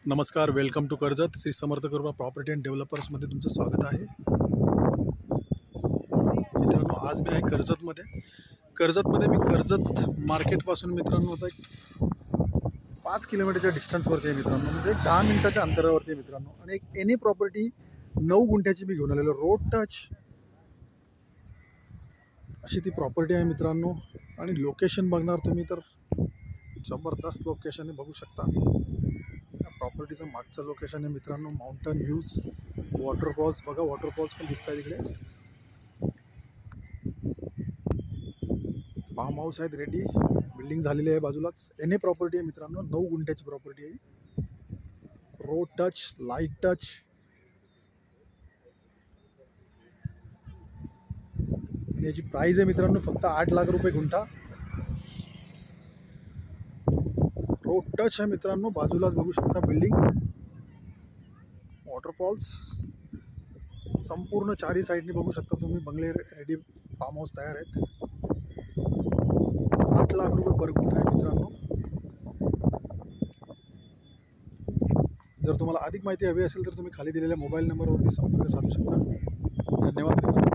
नमस्कार, welcome to Karjat. Shri Samarth कृपा property and डेव्हलपर्समध्ये तुमचं स्वागत आहे. मित्रांनो, आज मी आहे कर्जतमध्ये मी कर्जत मार्केटपासून मित्रांनो आता एक 5 किलोमीटरच्या डिस्टन्सवरती आहे मित्रांनो, म्हणजे 10 मिनिटाच्या अंतरावरती आहे मित्रांनो. आणि एक एनी प्रॉपर्टी 9 गुंठ्याची मी घेऊन आलेलो, रोड टच अशी ती प्रॉपर्टी आहे मित्रांनो. आणि लोकेशन बघणार तुम्ही तर जबरदस्त लोकेशन आहे, बघू शकता. प्रॉपर्टीचं मागचं लोकेशन आहे मित्रांनो. माउंटन व्ह्यूज, वॉटरफॉल्स बघा, वॉटरफॉल्स पण दिसत आहे तिकडे. फार्म हाऊस आहेत रेडी, बिल्डिंग झालेली आहे बाजूलाच. एने प्रॉपर्टी आहे मित्रांनो, 9 गुंठ्याची प्रॉपर्टी आहे. Road touch, light touch. याची प्राइस आहे मित्रांनो फक्त 8 लाख रुपये गुंठा. रोड टच आहे मित्रांनो, बाजूलाच बघू शकता बिल्डिंग, वॉटरफॉल्स संपूर्ण चारही साईडने बघू शकता तुम्ही. बंगले रेडी, फार्म हाऊस तयार आहेत. 8 लाख रुपये पर गुंठा आहे मित्रांनो. जर तुम्हाला अधिक माहिती हवी असेल तर तुम्ही खाली दिलेल्या मोबाईल नंबरवरती संपर्क साधू शकता. धन्यवाद मित्रांनो.